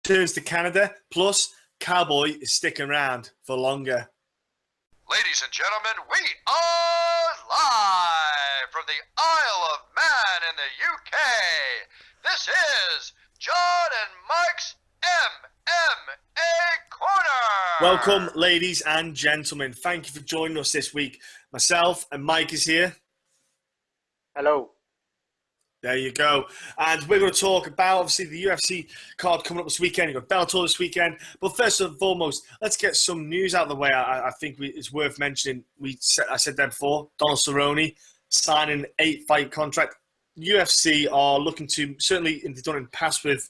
returns to Canada. Plus, Cowboy is sticking around for longer. Ladies and gentlemen, we are live from the Isle of Man in the UK. This is John and Mike's MMA Corner. Welcome, ladies and gentlemen. Thank you for joining us this week. Myself and Mike is here. Hello. There you go. And we're going to talk about, obviously, the UFC card coming up this weekend. You've got Bellator this weekend. But first and foremost, let's get some news out of the way. I think it's worth mentioning. I said that before. Donald Cerrone signing an 8-fight contract. UFC are looking to, certainly, they've done in the past with,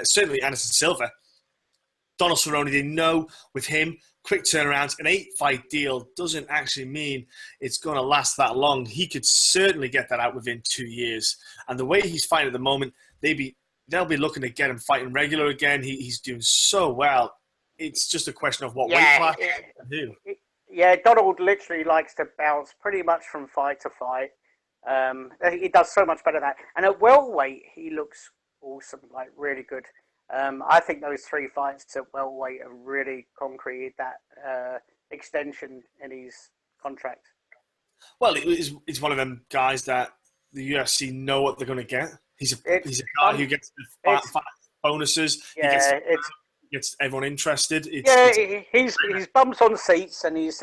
certainly Anderson Silva. Donald Cerrone, they know with him, quick turnarounds, an 8-fight deal doesn't actually mean it's going to last that long. He could certainly get that out within 2 years. And the way he's fighting at the moment, they'll be looking to get him fighting regular again. He's doing so well. It's just a question of what weight class and who. Yeah, Donald literally likes to bounce pretty much from fight to fight. He does so much better than that. And at welterweight, he looks awesome, like really good. I think those 3 fights at welterweight have really concreted that extension in his contract. Well, he's one of them guys that the UFC know what they're going to get. He's a guy who gets the bonuses. Yeah, he gets everyone interested. He's bumps on seats and he's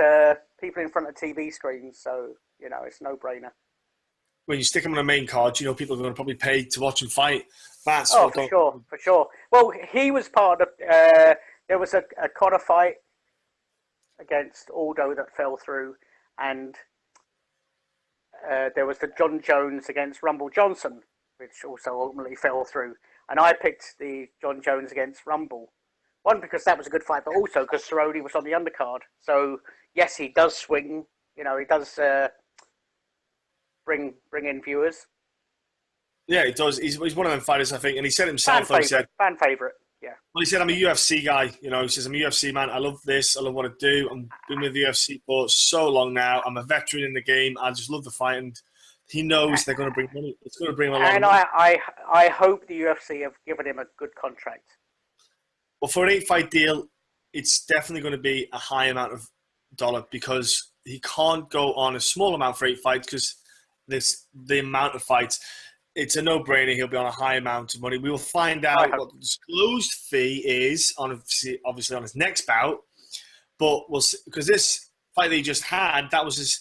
people in front of TV screens. So, it's no brainer. When you stick him on a main card, people are going to probably pay to watch him fight. That's for sure. Well, he was part of. There was a Conor fight against Aldo that fell through, and there was the John Jones against Rumble Johnson, which also ultimately fell through. And I picked the John Jones against Rumble. One, because that was a good fight, but also because Cerrone was on the undercard. So yes, he does swing. He does bring in viewers. Yeah, he does. He's one of them fighters, I think. And he said himself, fan favorite, yeah. Well, he said, I'm a UFC guy. He says, I'm a UFC man. I love this. I love what I do. I've been with the UFC for so long now. I'm a veteran in the game. I just love the fight. And he knows they're going to bring money. It's going to bring him a lot of money. And I hope the UFC have given him a good contract. Well, for an 8-fight deal, it's definitely going to be a high amount of dollar because he can't go on a small amount for 8 fights because the amount of fights. It's a no-brainer. He'll be on a high amount of money. We will find out what the disclosed fee is on obviously on his next bout. But we'll see, because this fight that he just had,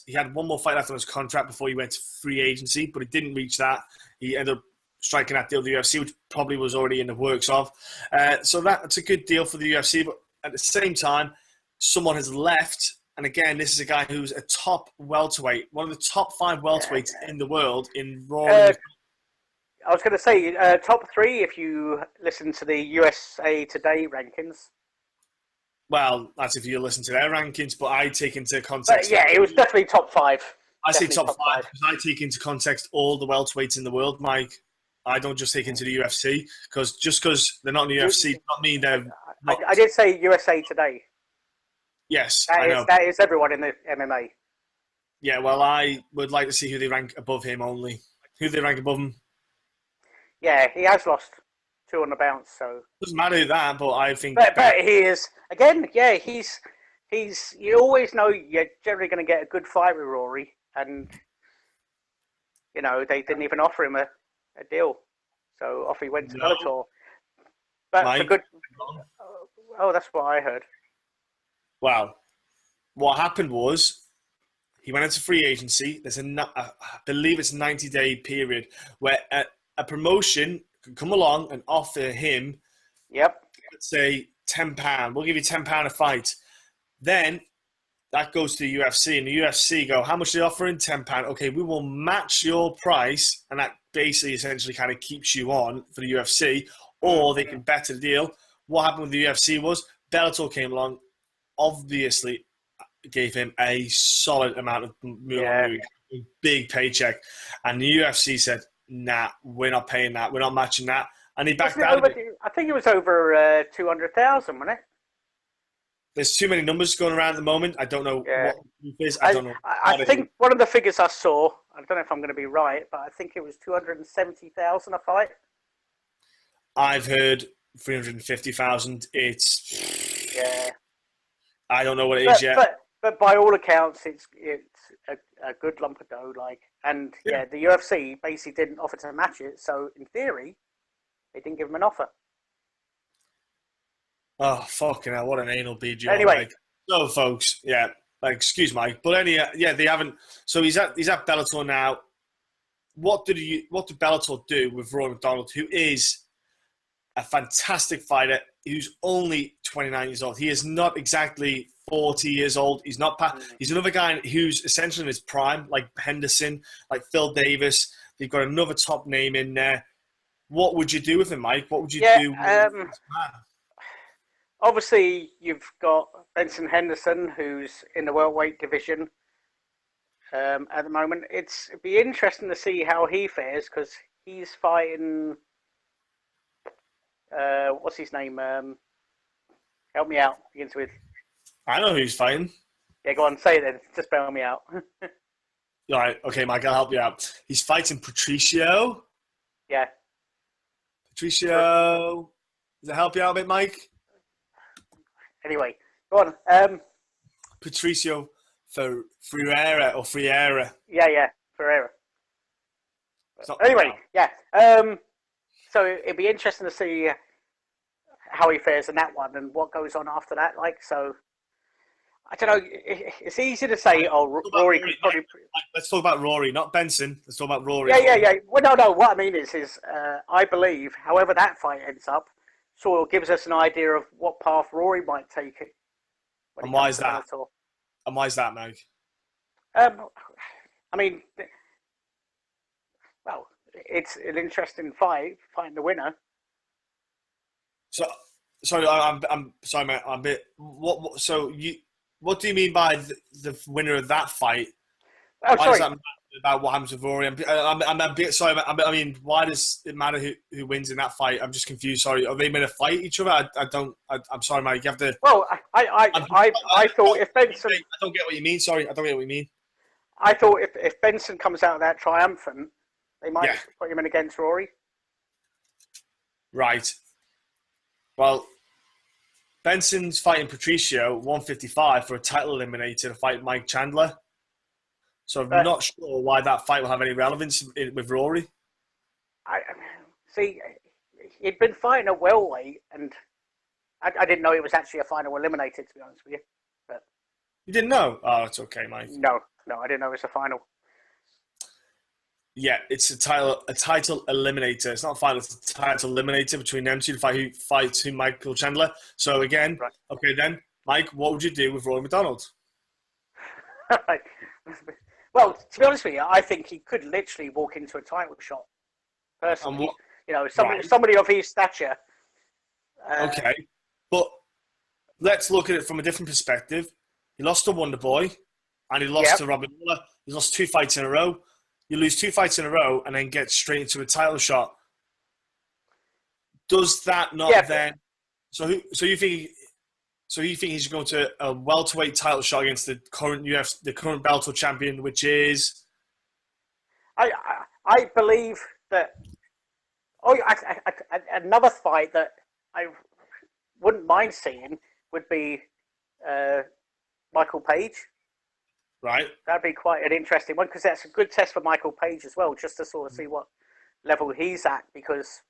he had one more fight left on his contract before he went to free agency, but he didn't reach that. He ended up striking that deal with the UFC, which probably was already in the works of. So that's a good deal for the UFC. But at the same time, someone has left. And again, this is a guy who's a top welterweight, one of the top 5 welterweights in the world in Rory. I was going to say top 3 if you listen to the USA Today rankings. Well, that's if you listen to their rankings, but I take into context. But yeah, it was definitely top 5. I say top 5 because I take into context all the welterweights in the world, Mike. I don't just take into the UFC because just because they're not in the UFC, does not mean they're not. I did say USA Today. Yes, I know. That is everyone in the MMA. Yeah, well, I would like to see who they rank above him only. Who they rank above him. Yeah, he has lost 2 on the bounce, so doesn't matter that, but I think. But he is again. Yeah, he's. You always know you're generally going to get a good fight with Rory, and they didn't even offer him a deal, so off he went to Bellator. But Mike, for good. Oh, that's what I heard. Well, what happened was he went into free agency. There's I believe it's a 90-day period where a promotion can come along and offer him, let's say £10. We'll give you £10 a fight. Then that goes to the UFC, and the UFC go, how much are they offering? £10. Okay, we will match your price, and that basically essentially kind of keeps you on for the UFC, or they can better the deal. What happened with the UFC was Bellator came along, obviously gave him a solid amount of big paycheck, and the UFC said, nah, we're not paying that. We're not matching that. And he backed out. I think it was over 200,000, wasn't it? There's too many numbers going around at the moment. I don't know what it is. I don't know. I think one of the figures I saw, I don't know if I'm going to be right, but I think it was 270,000 a fight. I've heard 350,000. It's Yeah. I don't know what it is yet. But by all accounts, it's a good lump of dough. And Yeah. the UFC basically didn't offer to match it. So in theory, they didn't give him an offer. Oh, fucking hell, what an anal bead you Anyway. are, Mike. So, folks, yeah, excuse Mike, but they haven't. So he's at Bellator now. What did Bellator do with Rory McDonald, who is a fantastic fighter, who's only 29 years old? He is not exactly 40 years old. He's not. He's another guy who's essentially in his prime, like Henderson, like Phil Davis. They've got another top name in there. What would you do with him, Mike? What would you do with this man? Obviously, you've got Benson Henderson, who's in the welterweight division at the moment. It'd be interesting to see how he fares because he's fighting. What's his name? Help me out. Begins with. I know who he's fighting. Yeah, go on, say it then. Just bail me out. All right, okay, Mike, I'll help you out. He's fighting Patricio. Yeah. Patricio. Does that help you out a bit, Mike? Anyway, go on. Patricio Freire. Yeah, Ferreira. Anyway, yeah. So it'd be interesting to see how he fares in that one and what goes on after that. So, I don't know. It's easy to say, Rory could probably... Let's talk about Rory, not Benson. Let's talk about Rory. Yeah. Well, no. What I mean is I believe, however that fight ends up, sort of gives us an idea of what path Rory might take it. And why is that? And why is that, Mike? I mean, well, it's an interesting fight, fighting the winner. So, sorry, I'm sorry, mate. I'm a bit. What? So what do you mean by the winner of that fight? Oh, why sorry. does that matter about what happens with Rory? I'm a bit sorry. I mean, why does it matter who wins in that fight? I'm just confused. Sorry, are they meant to fight each other? I'm sorry, Mike. You have to. Well, I thought if Benson. I don't get what you mean. Sorry, I don't get what you mean. I thought if Benson comes out of that triumphant, they might put him in against Rory. Right. Well, Benson's fighting Patricio 155 for a title eliminator to fight Mike Chandler. So I'm not sure why that fight will have any relevance with Rory. I see. He'd been fighting at welterweight, and I didn't know it was actually a final eliminator. To be honest with you, but you didn't know? Oh, that's okay, Mike. No, I didn't know it was a final. Yeah, it's a title eliminator. It's not a final. It's a title eliminator between them two. Who fights Michael Chandler. So again, Okay, then Mike, what would you do with Rory McDonald? Well, to be honest with you, I think he could literally walk into a title shot. Personally, somebody of his stature. Okay, but let's look at it from a different perspective. He lost to Wonder Boy, and he lost to Robin Muller. He's lost 2 fights in a row. You lose 2 fights in a row, and then get straight into a title shot. Does that not then? So you think? So you think he's going to a welterweight title shot against the current Bellator champion, which is? I believe that. Another fight that I wouldn't mind seeing would be Michael Page. Right. That'd be quite an interesting one because that's a good test for Michael Page as well, just to sort of see what level he's at because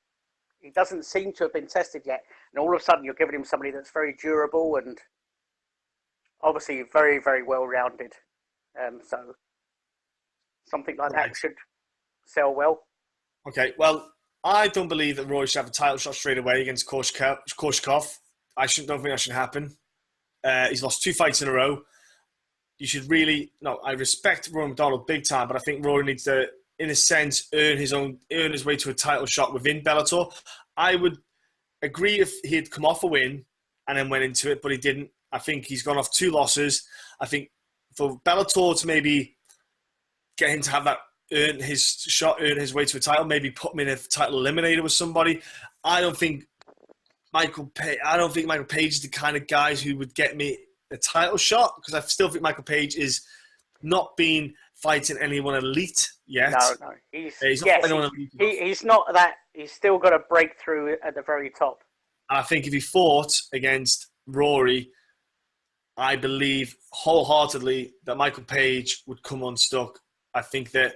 he doesn't seem to have been tested yet. And all of a sudden, you're giving him somebody that's very durable and obviously very, very well-rounded. So something like that should sell well. Okay, well, I don't believe that Rory should have a title shot straight away against Korshkov. Don't think that should happen. He's lost 2 fights in a row. You should I respect Rory McDonald big time, but I think Rory needs to, in a sense, earn his way to a title shot within Bellator. I would agree if he had come off a win and then went into it, but he didn't. I think he's gone off 2 losses. I think for Bellator to maybe get him to have that earn his way to a title, maybe put him in a title eliminator with somebody. I don't think Michael Page is the kind of guys who would get me a title shot because I still think Michael Page is not been fighting anyone elite yet. No, he's not fighting anyone elite. He's not that. He's still got to break through at the very top. And I think if he fought against Rory, I believe wholeheartedly that Michael Page would come unstuck. I think that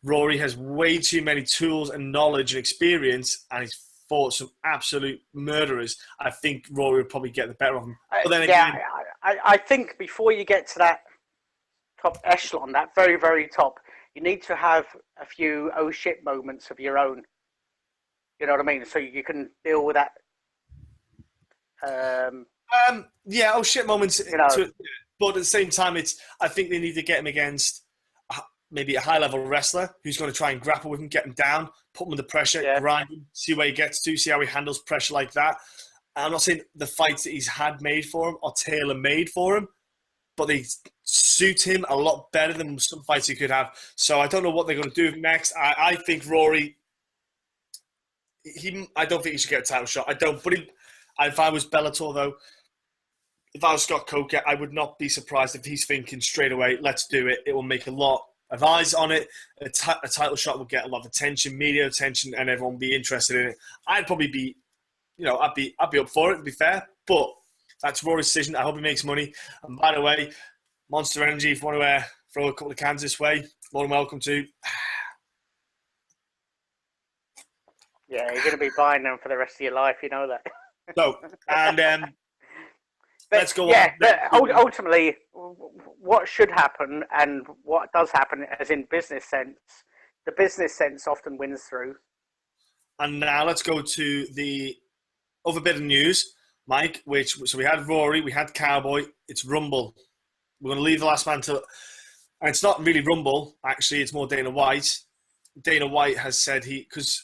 Rory has way too many tools and knowledge and experience, and he's fought some absolute murderers. I think Rory would probably get the better of him. But then again, I think before you get to that top echelon, that very, very top, you need to have a few oh shit moments of your own. You know what I mean? So you can deal with that. yeah, oh shit moments. You know. But at the same time, I think they need to get him against maybe a high-level wrestler who's going to try and grapple with him, get him down, put him under pressure, grind him, see where he gets to, see how he handles pressure like that. I'm not saying the fights that he's had made for him are tailor-made for him, but they suit him a lot better than some fights he could have. So I don't know what they're going to do next. I think Rory, I don't think he should get a title shot. I don't. But if I was Bellator, though, if I was Scott Coker, I would not be surprised if he's thinking straight away, let's do it. It will make a lot of eyes on it. A title shot will get a lot of attention, media attention, and everyone will be interested in it. I'd probably be, I'd be up for it, to be fair. But that's Rory's decision. I hope he makes money. And by the way, Monster Energy, if you want to throw a couple of cans this way, more than welcome to. Yeah, you're going to be buying them for the rest of your life, you know that. So, and let's go on. Yeah, but ultimately, what should happen and what does happen, as in business sense, the business sense often wins through. And now let's go to the other bit of news, Mike, so we had Rory, we had Cowboy, it's Rumble. We're going to leave the last man till, and it's not really Rumble, actually, it's more Dana White. Dana White has said because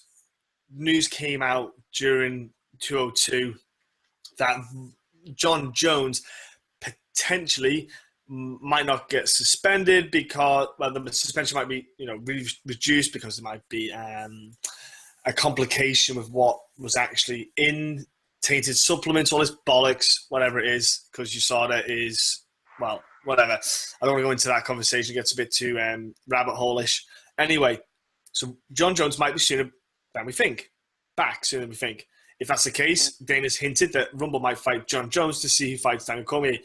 news came out during 202 that John Jones potentially might not get suspended because, well, the suspension might be, really reduced because there might be a complication with what was actually in tainted supplements, all this bollocks, whatever it is, because USADA is, well, whatever. I don't want to go into that conversation. It gets a bit too rabbit hole-ish. Anyway, so John Jones might be sooner than we think. Back sooner than we think. If that's the case, Dana's hinted that Rumble might fight John Jones to see who fights Daniel Cormier.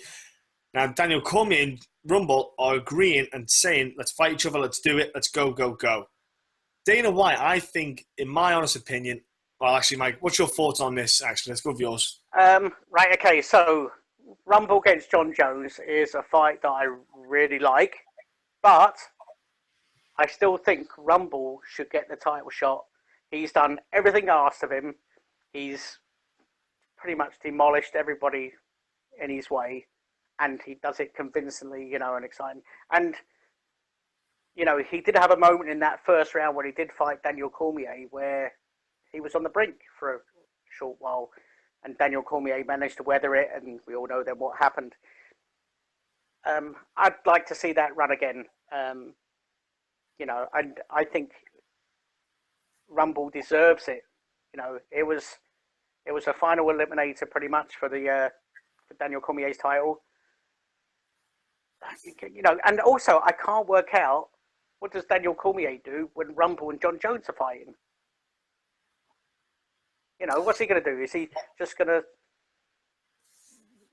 Now, Daniel Cormier and Rumble are agreeing and saying, let's fight each other, let's do it, let's go, go, go. Dana White, I think, in my honest opinion, well, actually, Mike, what's your thoughts on this, actually? Let's go with yours. Right, okay, so Rumble against John Jones is a fight that I really like, but I still think Rumble should get the title shot. He's done everything asked of him. He's pretty much demolished everybody in his way, and he does it convincingly, and exciting. And, he did have a moment in that first round when he did fight Daniel Cormier where he was on the brink for a short while, and Daniel Cormier managed to weather it, and we all know then what happened. I'd like to see that run again. And I think Rumble deserves it. It was a final eliminator pretty much for for Daniel Cormier's title. And also I can't work out what does Daniel Cormier do when Rumble and John Jones are fighting. What's he going to do? Is he just going to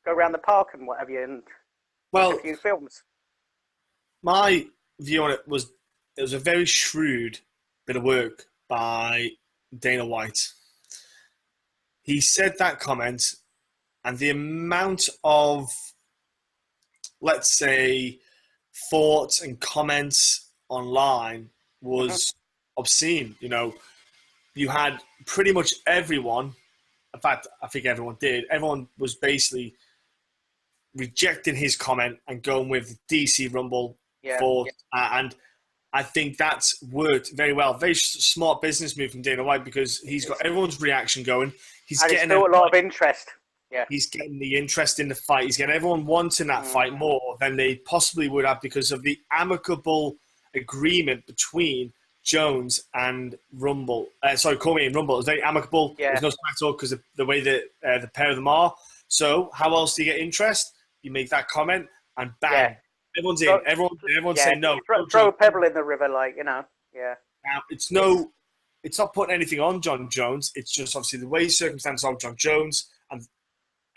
go around the park and what have you and watch a few films? My view on it was a very shrewd bit of work by Dana White. He said that comment, and the amount of, let's say, thoughts and comments online was obscene. You had pretty much everyone, in fact, I think everyone did, everyone was basically rejecting his comment and going with DC Rumble thought. And I think that's worked very well. Very smart business move from Dana White because he's got everyone's reaction going. He's getting still a lot of interest. Yeah, he's getting the interest in the fight. He's getting everyone wanting that fight more than they possibly would have because of the amicable agreement between Jones and Rumble. Cormier and Rumble. It's very amicable. Yeah. There's no smack talk because of the way that the pair of them are. So how else do you get interest? You make that comment and bang. Yeah. Everyone's in. Everyone's saying no. Throw a pebble in the river, Yeah. Now, it's no it's not putting anything on John Jones. It's just obviously the way circumstances are with John Jones, and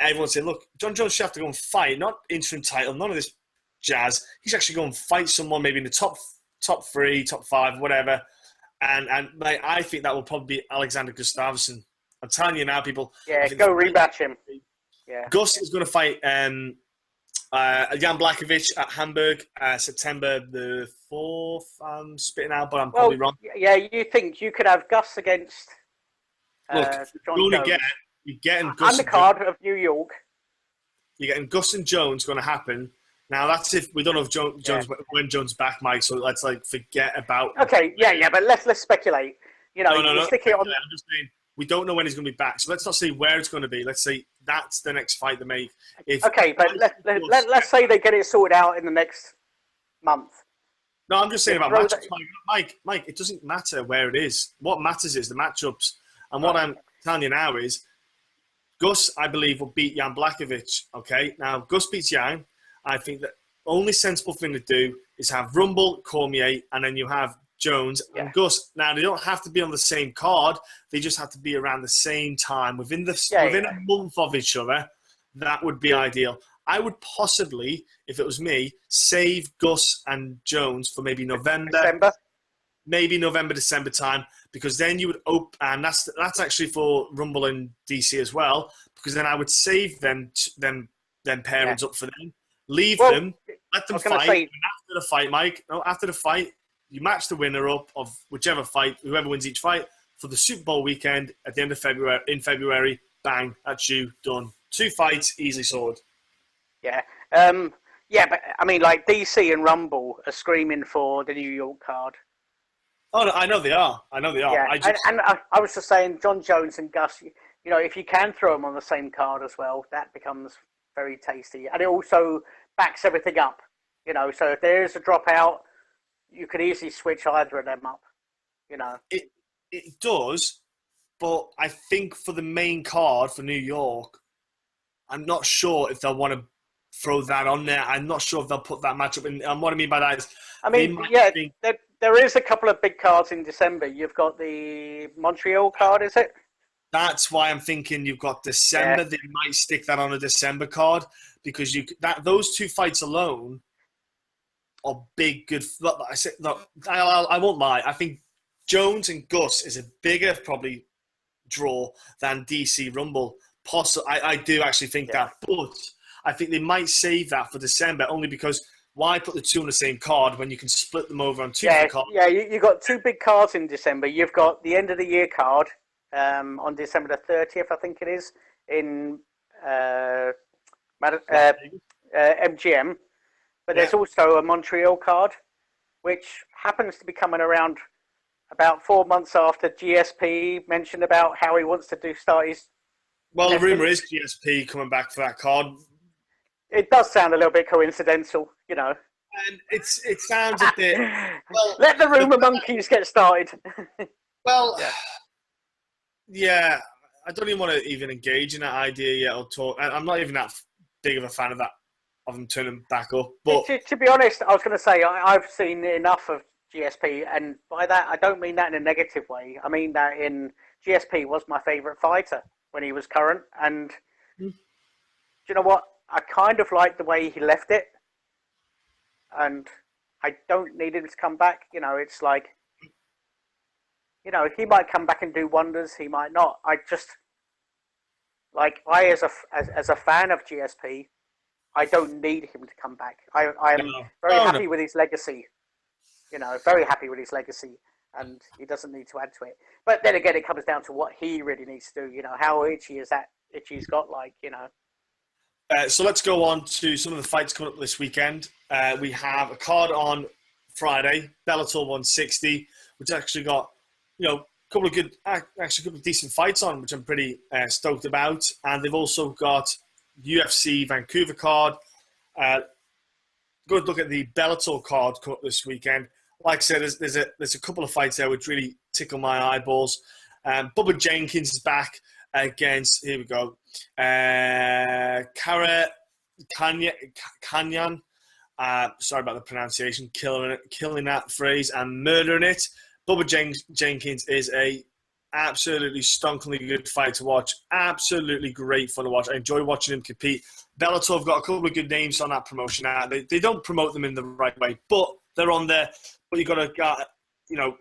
everyone saying, look, John Jones should have to go and fight, not interim title, none of this jazz. He's actually going to fight someone maybe in the top 3, top 5, whatever. And I think that will probably be Alexander Gustafsson. I'm telling you now, people. Yeah, go rematch him. Yeah. Gus is going to fight Jan Blachowicz at Hamburg, September the 4th. I'm spitting out, but I'm probably wrong. Yeah, you think you could have Gus against Look, John Jones? You're getting Gus and the card of New York. You're getting Gus and Jones going to happen. Now, that's if we don't know if Jones when Jones back, Mike, so let's forget about... Okay, yeah, but let's speculate. You know, no, stick it on... I'm just saying, we don't know when he's going to be back, so let's not say where it's going to be. Let's say that's the next fight they make. Okay, but let's say they get it sorted out in the next month. No, I'm just saying about matchups, Mike, it doesn't matter where it is. What matters is the matchups. And what I'm telling you now is Gus, I believe, will beat Jan Blachowicz, okay? Now, Gus beats Jan. I think the only sensible thing to do is have Rumble, Cormier, and then you have Jones and Gus. Now, they don't have to be on the same card. They just have to be around the same time. Within a month of each other, that would be ideal. I would possibly, if it was me, save Gus and Jones for maybe November. Maybe November, December time, because then you would open, and that's actually for Rumble and DC as well, because then I would save them pairings up for them. Leave them, let them fight. And after the fight, Mike, after the fight, you match the winner up of whichever fight, whoever wins each fight, for the Super Bowl weekend at the end of February. In February, bang, that's you, done. 2 fights, easily sorted. Yeah. But I mean, like DC and Rumble are screaming for the New York card. Oh, no, I know they are. Yeah. I was just saying, John Jones and Gus, you know, if you can throw them on the same card as well, that becomes very tasty. And it also backs everything up, you know. So if there is a dropout, you could easily switch either of them up, you know. It does, but I think for the main card for New York, I'm not sure if they'll want to throw that on there. I'm not sure if they'll put that matchup in. And what I mean by that is... I mean, there is a couple of big cards in December. You've got the Montreal card, is it? That's why I'm thinking you've got December. Yeah. They might stick that on a December card because those 2 fights alone are big, good. I won't lie. I think Jones and Gus is a bigger probably draw than DC Rumble. I do actually think that, but I think they might save that for December only because. Why put the 2 on the same card when you can split them over on 2 cards? Yeah, you've got 2 big cards in December. You've got the end of the year card on December the 30th, I think it is, in MGM. But there's also a Montreal card, which happens to be coming around about 4 months after GSP mentioned about how he wants to start his... Well, the rumour is GSP coming back for that card. It does sound a little bit coincidental, you know. And it sounds a bit... Well, let the rumour monkeys get started. Well, yeah, I don't even want to even engage in that idea yet or talk. I'm not even that big of a fan of that, of them turning back up. But to be honest, I was going to say, I've seen enough of GSP, and by that, I don't mean that in a negative way. I mean that in GSP was my favourite fighter when he was current, and do you know what? I kind of like the way he left it, and I don't need him to come back. You know, it's like, you know, he might come back and do wonders. He might not. I just, like, as a fan of GSP, I don't need him to come back. I am very happy with his legacy. You know, very happy with his legacy, and he doesn't need to add to it. But then again, it comes down to what he really needs to do. You know, how itchy is that itch he's got, like, you know. So let's go on to some of the fights coming up this weekend. We have a card on Friday, Bellator 160, which actually got, you know, a couple of decent fights on, which I'm pretty stoked about. And they've also got UFC Vancouver card. Good look at the Bellator card coming up this weekend. Like I said, there's a couple of fights there which really tickle my eyeballs. Bubba Jenkins is back against, here we go, Kara Kanyan. Sorry about the pronunciation, killing that phrase and murdering it. Jenkins is a absolutely stonkingly good fight to watch. Absolutely great fun to watch. I enjoy watching him compete. Bellator have got a couple of good names on that promotion now. They don't promote them in the right way, but they're on there. But you've got to, you know,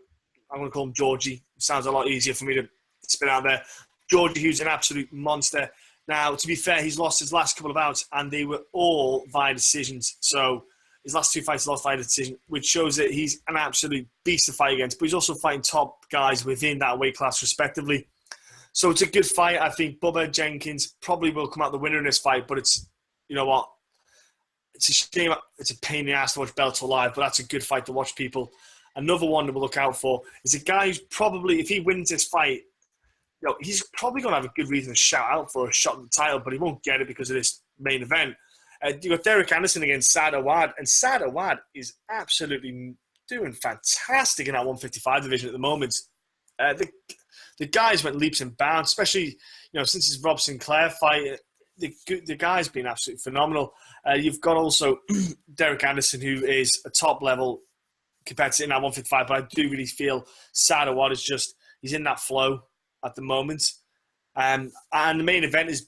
I'm going to call him Georgie. Sounds a lot easier for me to spit out there. Georgie, who's an absolute monster. Now, to be fair, he's lost his last couple of bouts, and they were all via decisions. So his last 2 fights lost via decision, which shows that he's an absolute beast to fight against. But he's also fighting top guys within that weight class, respectively. So it's a good fight. I think Bubba Jenkins probably will come out the winner in this fight. But it's, you know what? It's a shame. It's a pain in the ass to watch Bellator live, but that's a good fight to watch, people. Another one to look out for is a guy who's probably, if he wins this fight, you know, he's probably going to have a good reason to shout out for a shot at the title, but he won't get it because of this main event. You got Derek Anderson against Saad Awad, and Saad Awad is absolutely doing fantastic in that 155 division at the moment. The guys went leaps and bounds, especially, you know, since his Rob Sinclair fight. The guy's been absolutely phenomenal. You've got also Derek Anderson, who is a top level competitor in that 155, but I do really feel Saad Awad is just, he's in that flow at the moment. And the main event is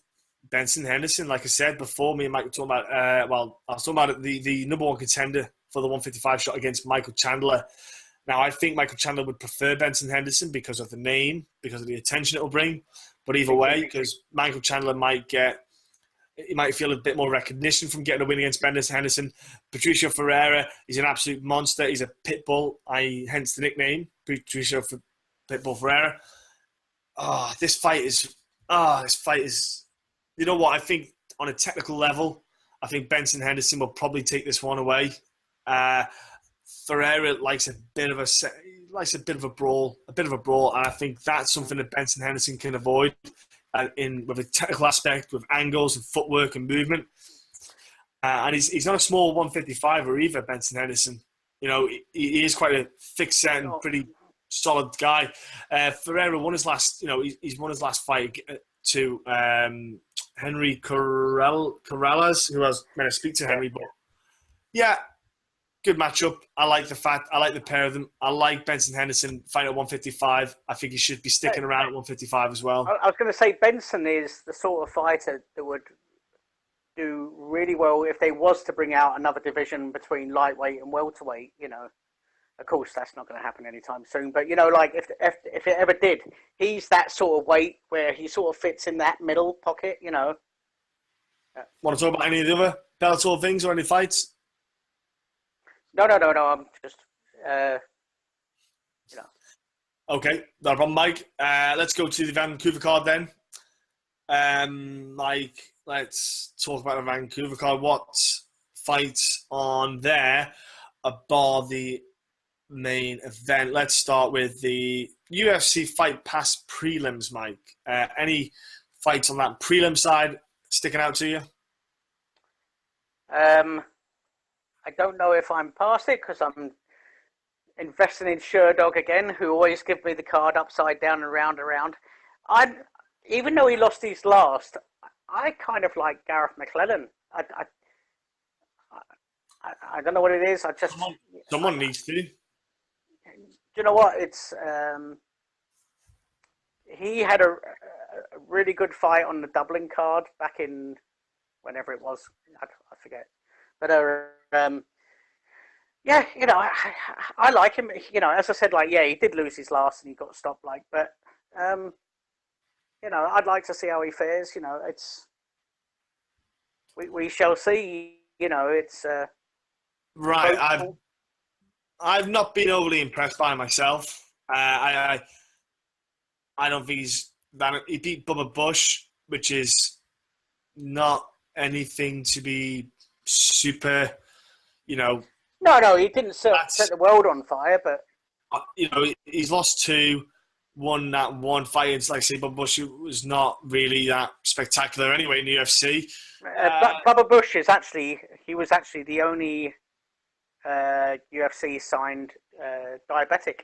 Benson Henderson. Like I said before, me and Mike were talking about, I was talking about the number one contender for the 155 shot against Michael Chandler. Now, I think Michael Chandler would prefer Benson Henderson because of the name, because of the attention it will bring. But either way, because Michael Chandler might feel a bit more recognition from getting a win against Benson Henderson. Patricio Ferreira is an absolute monster. He's a pit bull, hence the nickname, Patricio Pitbull Ferreira. This fight is, you know what? I think on a technical level, I think Benson Henderson will probably take this one away. Ferreira likes a bit of a brawl, and I think that's something that Benson Henderson can avoid with a technical aspect, with angles and footwork and movement. And he's not a small 155er either, Benson Henderson. You know, he is quite a thick-set and pretty solid guy. Ferreira won his last, he's won his last fight to Henry Corrales, who I was meant to speak to Henry, but yeah, good matchup. I like the pair of them. I like Benson Henderson fighting at 155. I think he should be sticking around at 155 as well. I was going to say Benson is the sort of fighter that would do really well if they was to bring out another division between lightweight and welterweight. You know, of course that's not going to happen anytime soon. But you know, like if it ever did, he's that sort of weight where he sort of fits in that middle pocket. You know. Want to talk about any of the other Bellator things or any fights? No. I'm just, Okay, no problem, Mike. Let's go to the Vancouver card then. Mike, let's talk about the Vancouver card. What fights on there bar the main event? Let's start with the UFC Fight Pass prelims, Mike. Any fights on that prelim side sticking out to you? I don't know if I'm past it because I'm investing in Sherdog again, who always give me the card upside down and round. Even though he lost his last, I kind of like Gareth McClellan. I don't know what it is. Someone needs to. Do you know what? It's he had a really good fight on the Dublin card back in whenever it was. I forget. But yeah, you know, I like him. You know, as I said, like, yeah, he did lose his last and he got stopped. Like, but you know, I'd like to see how he fares. You know, it's we shall see. You know, it's right. I've not been overly impressed by myself. I don't think he beat Bubba Bush, which is not anything to be super, you know. No, he didn't set the world on fire, but you know, he's lost two, won that one fight. It's like I say, Bubba Bush was not really that spectacular anyway in the UFC. Bubba Bush was actually the only UFC signed diabetic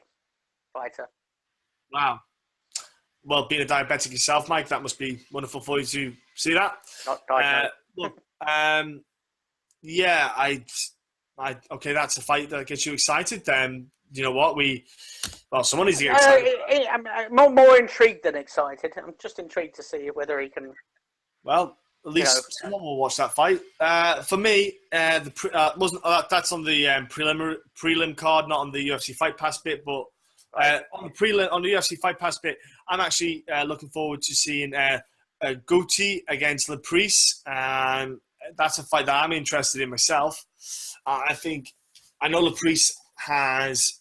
fighter. Wow. Well, being a diabetic yourself, Mike, that must be wonderful for you to see that. Not diabetic. Look, yeah, okay, that's a fight that gets you excited. Then you know what, we Well, someone needs to get excited. I'm more intrigued than excited. I'm just intrigued to see whether he can. Well, at least someone will watch that fight. For me, wasn't that's on the prelim card, not on the UFC Fight Pass bit, but on the UFC Fight Pass bit, I'm actually looking forward to seeing Guti against Laprise, and that's a fight that I'm interested in myself. I know Laprise has.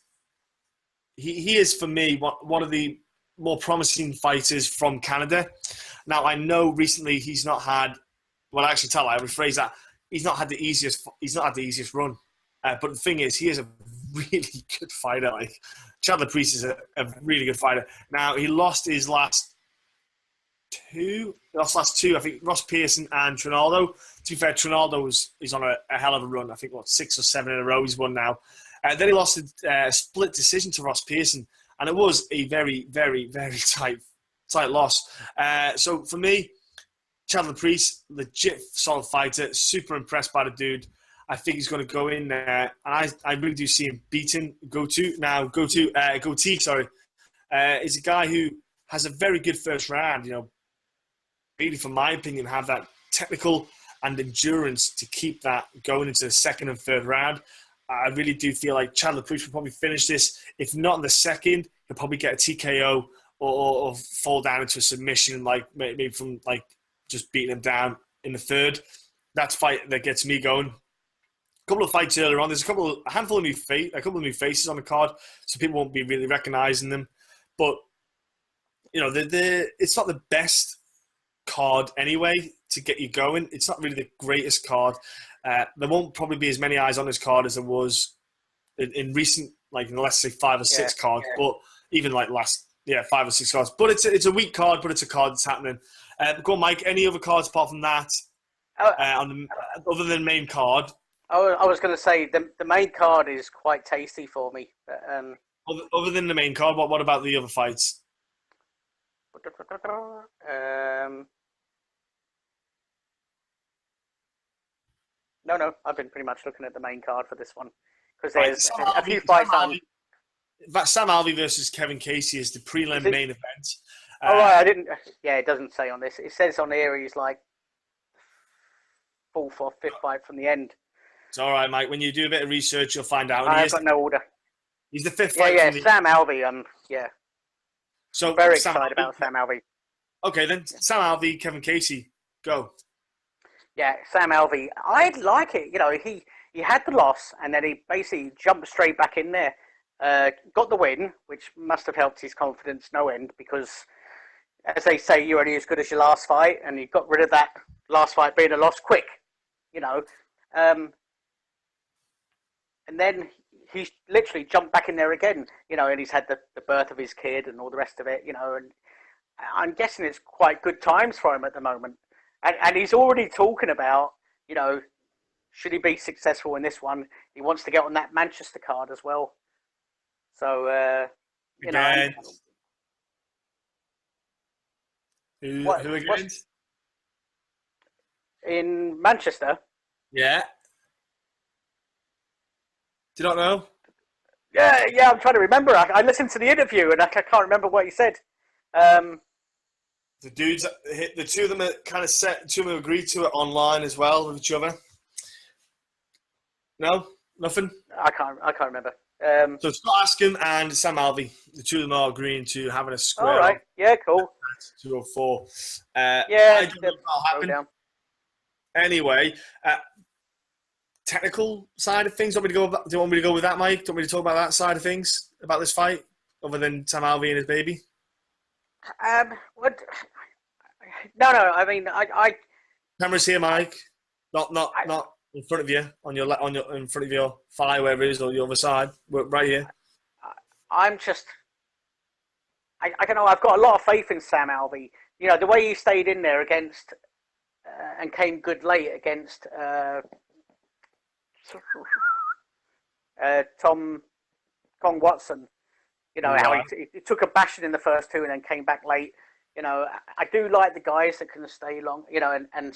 He is, for me, one of the more promising fighters from Canada. Now, I know recently he's not had. Well, actually, I rephrase that. He's not had the easiest run. But the thing is, he is a really good fighter. Like Chad Laprise is a really good fighter. Now, he lost his last two. I think Ross Pearson and Trinaldo. To be fair, Trinaldo is on a hell of a run. I think 6 or 7 in a row he's won now. Then he lost a split decision to Ross Pearson, and it was a very, very, very tight loss. So for me, Chad Laprise, legit solid fighter, super impressed by the dude. I think he's going to go in there, and I really do see him beating Gotti. Is a guy who has a very good first round. Really, from my opinion, have that technical and endurance to keep that going into the second and third round. I really do feel like Chad Laprise will probably finish this. If not in the second, he'll probably get a TKO or fall down into a submission, like maybe from like just beating him down in the third. That's a fight that gets me going. A couple of fights earlier on, there's a handful of new faces on the card, so people won't be really recognizing them. But it's not the best card anyway to get you going. It's not really the greatest card. There won't probably be as many eyes on this card as there was in recent, like, let's say 5 or 6 cards, but even like last 5 or 6 cards. But it's a weak card, but it's a card that's happening. Go on, Mike. Any other cards apart from that? Other than the main card? I was going to say the main card is quite tasty for me. Other than the main card, what about the other fights? No, I've been pretty much looking at the main card for this one because there's a few fights on. Sam Alvey versus Kevin Casey is the prelim main event. I didn't. Yeah, it doesn't say on this. It says on here he's like 4th or 5th fight from the end. It's all right, Mike. When you do a bit of research, you'll find out. I've got no order. He's the 5th fight. Yeah, Sam Alvey. So very excited about Sam Alvey. Okay, then Sam Alvey, Kevin Casey, go. Yeah, Sam Alvey. I'd like it. He had the loss, and then he basically jumped straight back in there. Got the win, which must have helped his confidence no end, because, as they say, you're only as good as your last fight, and he got rid of that last fight being a loss quick. And then he's literally jumped back in there again, and he's had the birth of his kid and all the rest of it, and I'm guessing it's quite good times for him at the moment. And he's already talking about, should he be successful in this one, he wants to get on that Manchester card as well. So, Again. Who against? In Manchester? Yeah. Do you not know? Yeah, I'm trying to remember. I listened to the interview and I can't remember what he said. The dudes, the two of them are kind of set. Two of them agreed to it online as well with each other. No, nothing. I can't remember. So Scott Askin and Sam Alvey, the two of them are agreeing to having a square. All right. Yeah. Cool. 204. Yeah. I don't know if that'll happen. Anyway, technical side of things. Do you want me to go with that, Mike? Do you want me to talk about that side of things about this fight, other than Sam Alvey and his baby? What? No. I mean, I. Camera's here, Mike. Not in front of you on your in front of your thigh, wherever it is, or the other side, right here. I'm just. I don't know. I've got a lot of faith in Sam Alvey. The way he stayed in there against and came good late against Kong Watson. How he took a bashing in the first 2 and then came back late. I do like the guys that can stay long, and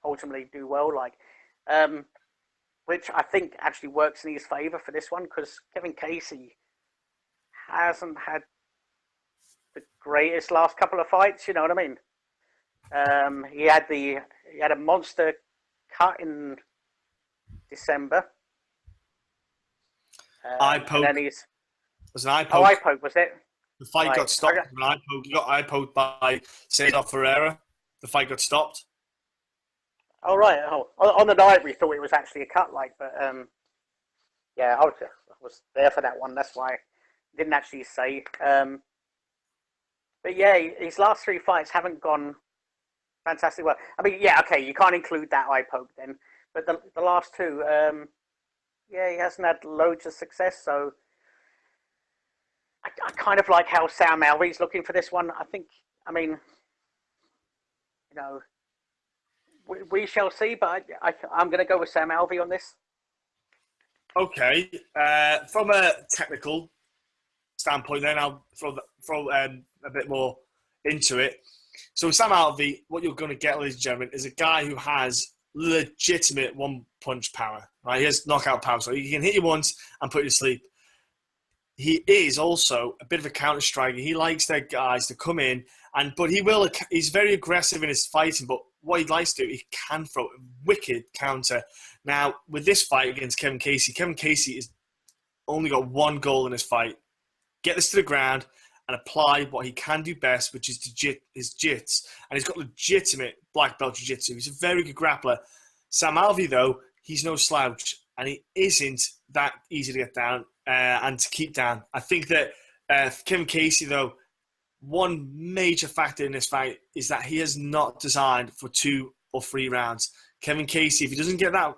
ultimately do well. which I think actually works in his favour for this one because Kevin Casey hasn't had the greatest last couple of fights. You know what I mean? He had a monster cut in December. Eye poke. And then he's Was an eye poke. oh, eye poke was it? The fight Right. got stopped. An eye poke. He got eye poked by Cesar Ferreira. The fight got stopped. Oh right. Oh, on the night we thought it was actually a cut, like, but yeah, I was there for that one. That's why I didn't actually say. But yeah, his last 3 fights haven't gone fantastic well. I mean, yeah, okay, you can't include that eye poke then, but the last 2, yeah, he hasn't had loads of success. So I kind of like how Sam Alvey's looking for this one. I mean, you know, we shall see, but I'm going to go with Sam Alvey on this. Okay, from a technical standpoint, then I'll throw a bit more into it. So Sam Alvey, what you're going to get, ladies and gentlemen, is a guy who has legitimate one-punch power. Right, he has knockout power, so he can hit you once and put you to sleep. He is also a bit of a counter striker. He likes their guys to come in, but he's very aggressive in his fighting. But what he likes to do, he can throw a wicked counter. Now, with this fight against Kevin Casey has only got one goal in his fight: get this to the ground and apply what he can do best, which is his jits. And he's got legitimate black belt jiu-jitsu. He's a very good grappler. Sam Alvey, though, he's no slouch, and he isn't that easy to get down and to keep down. I think that Kevin Casey, though, one major factor in this fight is that he is not designed for 2 or 3 rounds. Kevin Casey, if he doesn't get that,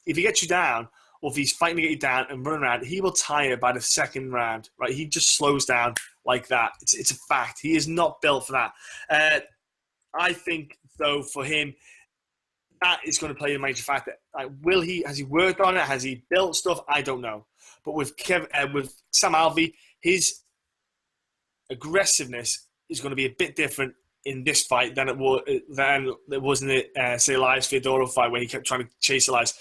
if he gets you down, or if he's fighting to get you down and run around, he will tire by the 2nd round. Right? He just slows down like that. It's a fact. He is not built for that. I think, though, for him, that is going to play a major factor. Like, has he worked on it? Has he built stuff? I don't know. But with Sam Alvey, his aggressiveness is going to be a bit different in this fight than it was in the say Elias Theodorou fight where he kept trying to chase Elias.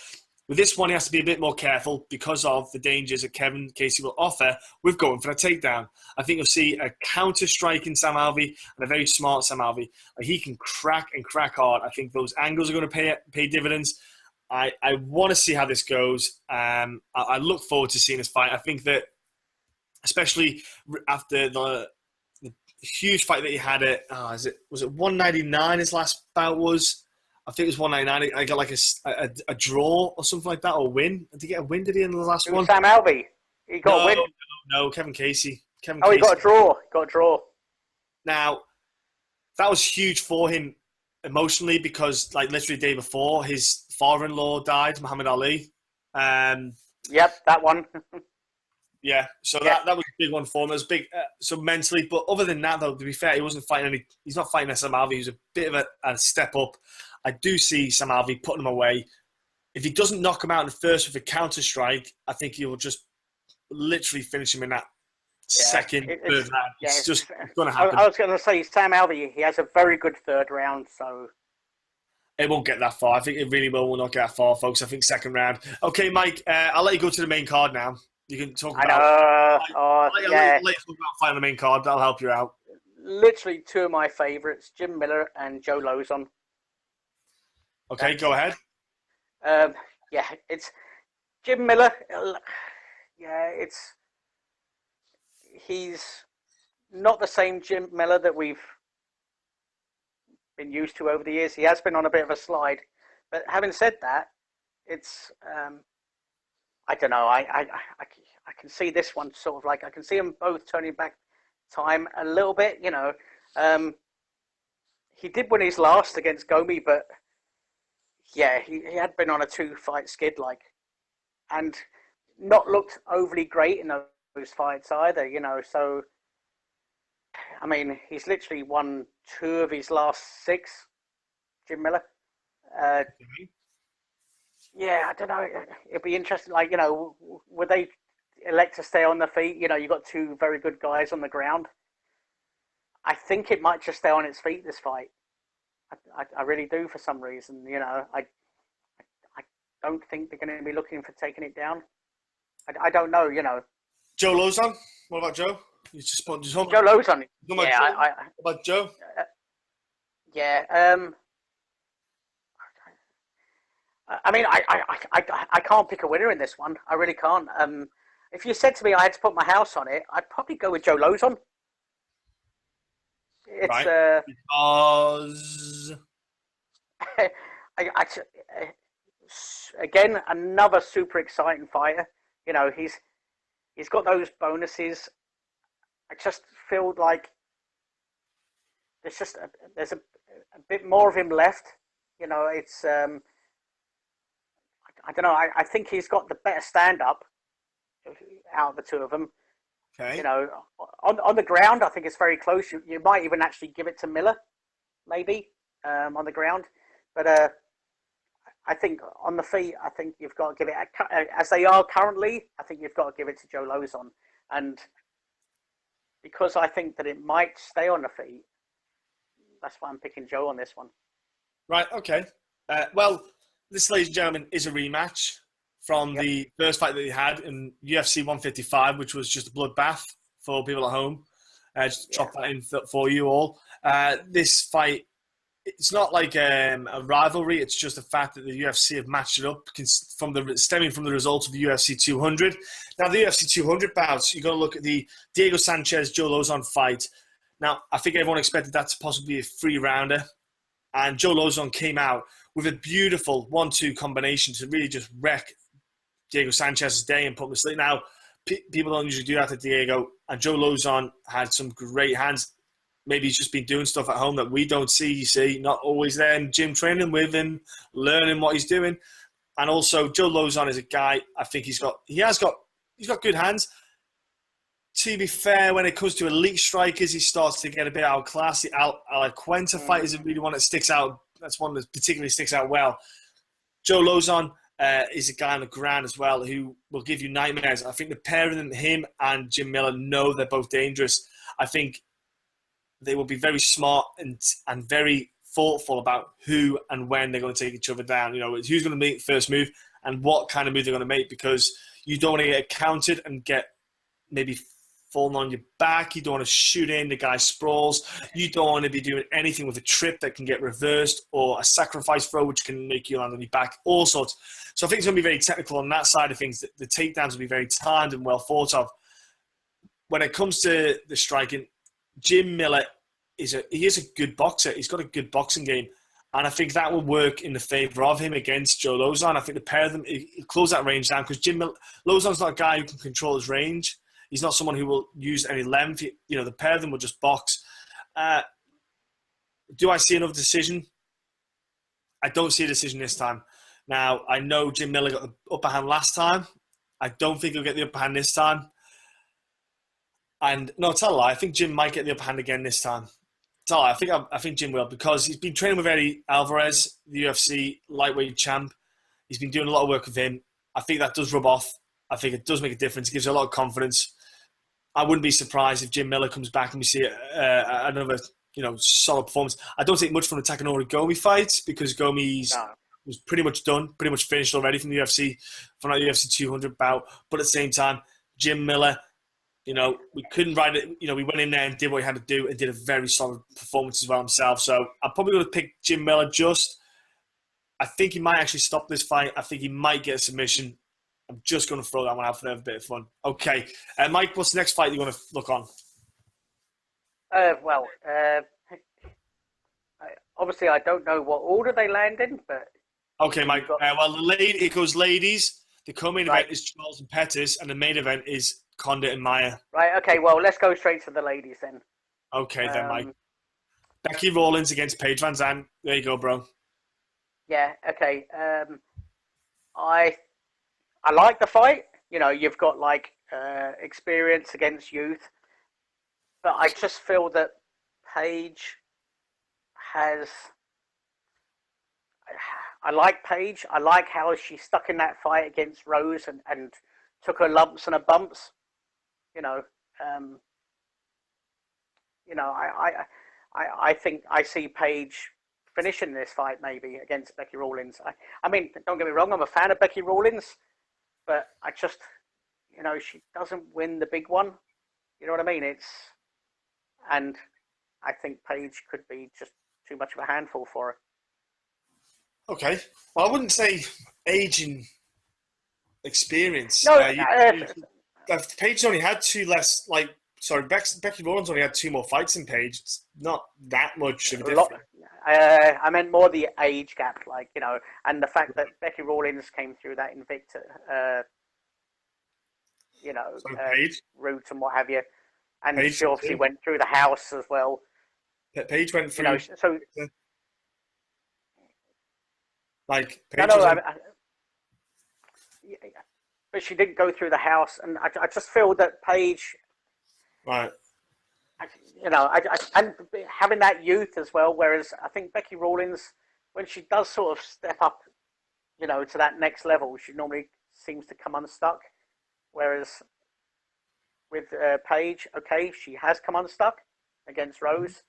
With this one, he has to be a bit more careful because of the dangers that Kevin Casey will offer with going for a takedown. I think you'll see a counter-striking Sam Alvey and a very smart Sam Alvey. He can crack hard. I think those angles are going to pay dividends. I want to see how this goes. I look forward to seeing this fight. I think that, especially after the huge fight that he had at, was it 199 his last bout was? I think it was 199. I got like a draw or something like that, or a win. Did he get a win, did he, in the last one? Sam Alvey. He got a win. No, Kevin Casey. He got a draw. Now, that was huge for him emotionally because, like, literally the day before, his father-in-law died, Muhammad Ali. Yep, that one. Yeah, so that was a big one for him. It was big, so mentally. But other than that, though, to be fair, he's not fighting Sam Alvey. He's a bit of a step up. I do see Sam Alvey putting him away. If he doesn't knock him out in the first with a counter strike, I think he will just literally finish him in that third round. It's just going to happen. I was going to say, Sam Alvey, he has a very good 3rd round, so it won't get that far. I think it really will not get that far, folks. I think 2nd round. Okay, Mike, I'll let you go to the main card now. You can talk about. I'll let you talk about fighting the main card. That'll help you out. Literally 2 of my favourites, Jim Miller and Joe Lozon. Okay, go ahead. Yeah, it's Jim Miller. He's not the same Jim Miller that we've been used to over the years. He has been on a bit of a slide. But having said that, it's I don't know. I can see this one sort of like I can see them both turning back time a little bit. You know, he did win his last against Gomi, but yeah, he had been on a 2-fight skid, like, and not looked overly great in those fights either. You know, so I mean, he's literally won 2 of his last 6. Jim Miller. Yeah, I don't know. It'd be interesting. Like, you know, would they elect to stay on their feet? You know, you've got 2 very good guys on the ground. I think it might just stay on its feet, this fight. I really do, for some reason. You know, don't think they're going to be looking for taking it down. I don't know, you know. Joe Lozon. What about Joe? You just put Joe Lozon. What about Joe? Yeah. I mean, I can't pick a winner in this one. I really can't. If you said to me I had to put my house on it, I'd probably go with Joe Lozon. It's right. Because again, another super exciting fighter. You know, he's got those bonuses. I just feel like there's a bit more of him left. You know, it's I don't know. I think he's got the better stand up out of the two of them. okay. You know, on the ground, I think it's very close. You might even actually give it to Miller, maybe on the ground. But I think on the feet, I think you've got to give it, as they are currently, I think you've got to give it to Joe Lozon. And because I think that it might stay on the feet, that's why I'm picking Joe on this one. Right, okay. Well, this, ladies and gentlemen, is a rematch from the first fight that he had in UFC 155, which was just a bloodbath for people at home. Just drop that in for you all. This fight, it's not like a rivalry. It's just the fact that the UFC have matched it up stemming from the results of the UFC 200. Now, the UFC 200 bouts, you've got to look at the Diego Sanchez-Joe Lozon fight. Now, I think everyone expected that to possibly be a three-rounder. And Joe Lozon came out with a beautiful 1-2 combination to really just wreck Diego Sanchez's day and put him to sleep. Now, people don't usually do that to Diego. And Joe Lozon had some great hands. Maybe he's just been doing stuff at home that we don't see, you see, not always there in gym training with him, learning what he's doing. And also, Joe Lozon is a guy, I think he's got good hands. To be fair, when it comes to elite strikers, he starts to get a bit outclassed. The Alaquenta fight is really one that sticks out. That's one that particularly sticks out well. Joe Lozon is a guy on the ground as well who will give you nightmares. I think the pair of them, him and Jim Miller, know they're both dangerous. I think they will be very smart and very thoughtful about who and when they're going to take each other down. You know, who's going to make the first move and what kind of move they're going to make, because you don't want to get countered and get maybe falling on your back. You don't want to shoot in, the guy sprawls. You don't want to be doing anything with a trip that can get reversed or a sacrifice throw which can make you land on your back, all sorts. So I think it's going to be very technical on that side of things. The takedowns will be very timed and well thought of. When it comes to the striking, Jim Miller is a good boxer. He's got a good boxing game. And I think that will work in the favour of him against Joe Lozon. I think the pair of them, he'll close that range down because Lozon's not a guy who can control his range. He's not someone who will use any length. You know, the pair of them will just box. Do I see another decision? I don't see a decision this time. Now, I know Jim Miller got the upper hand last time. I don't think he'll get the upper hand this time. And no, tell a lie. I think Jim might get the upper hand again this time. Tell a lie. I think Jim will, because he's been training with Eddie Alvarez, the UFC lightweight champ. He's been doing a lot of work with him. I think that does rub off. I think it does make a difference. It gives you a lot of confidence. I wouldn't be surprised if Jim Miller comes back and we see another, solid performance. I don't take much from the Takanori Gomi fight because Gomi was pretty much done, pretty much finished already from the UFC, from that UFC 200 bout. But at the same time, Jim Miller, we couldn't ride it. We went in there and did what he had to do and did a very solid performance as well himself. So I'm probably going to pick Jim Miller I think he might actually stop this fight. I think he might get a submission. I'm just going to throw that one out for a bit of fun. Okay. Mike, what's the next fight you're going to look on? Obviously I don't know what order they land in, but... Okay, Mike. It goes ladies. The co-main event is Charles and Pettis, and the main event is Condit and Maia. Right, okay, well, let's go straight to the ladies then. Okay, then, Mike. Becky Rawlins against Paige Van Zandt. There you go, bro. Yeah, okay. I like the fight. You've got experience against youth, but I just feel that Paige has. I like Paige. I like how she stuck in that fight against Rose and took her lumps and her bumps. I think I see Paige finishing this fight maybe against Becky Rawlins. I mean, don't get me wrong, I'm a fan of Becky Rawlins, but I just, she doesn't win the big one. You know what I mean? And I think Paige could be just too much of a handful for her. Okay. Well, I wouldn't say age and experience. No, Paige only had Becky Rawlins only had 2 more fights than Paige. It's not that much of a difference. I meant more the age gap, and the fact that Becky Rawlins came through that Invicta, route and what have you. And Paige she obviously went through the house as well. Paige went through. Paige but she didn't go through the house, and I just feel that Paige, right? And having that youth as well. Whereas I think Becky Rawlins, when she does sort of step up, to that next level, she normally seems to come unstuck. Whereas with Paige, okay, she has come unstuck against Rose,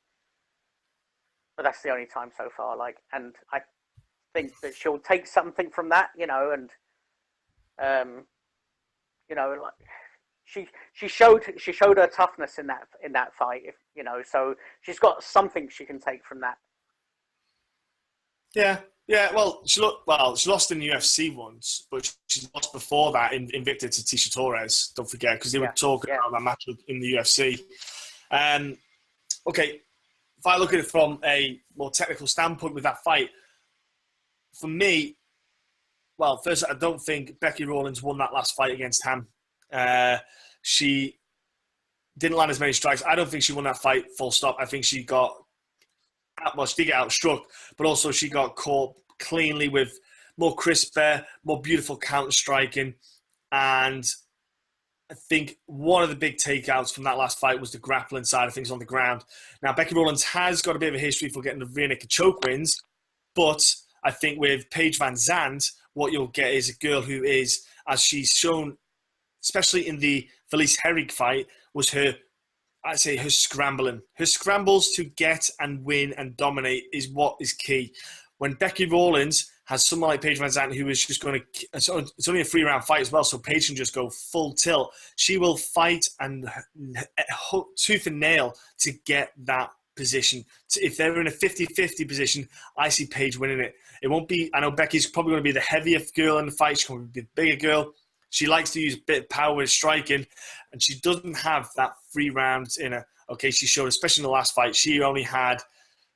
but that's the only time so far. And I think that she'll take something from that, she showed her toughness in that fight, so she's got something she can take from that. Yeah. Well, she lost in the UFC once, but she lost before that in Invicta to Tisha Torres. Don't forget, because they were talking about that match in the UFC. Okay, if I look at it from a more technical standpoint with that fight, for me, well, first, I don't think Becky Rawlins won that last fight against Ham. She didn't land as many strikes. I don't think she won that fight full stop. I think she did get outstruck, but also she got caught cleanly with more crisper, more beautiful counter-striking. And I think one of the big takeouts from that last fight was the grappling side of things on the ground. Now, Becky Rawlins has got a bit of a history for getting the rear naked choke wins, but I think with Paige Van Zandt, what you'll get is a girl who is, as she's shown, especially in the Felice Herrig fight, was her scrambling. Her scrambles to get and win and dominate is what is key. When Becky Rawlins has someone like Paige Van Zandt who is just going to... It's only a 3-round fight as well, so Paige can just go full tilt. She will fight and tooth and nail to get that position. If they're in a 50-50 position, I see Paige winning it. It won't be... I know Becky's probably going to be the heavier girl in the fight. She's going to be the bigger girl. She likes to use a bit of power with striking, and she doesn't have that 3 rounds in her. Okay, she showed, especially in the last fight, she only had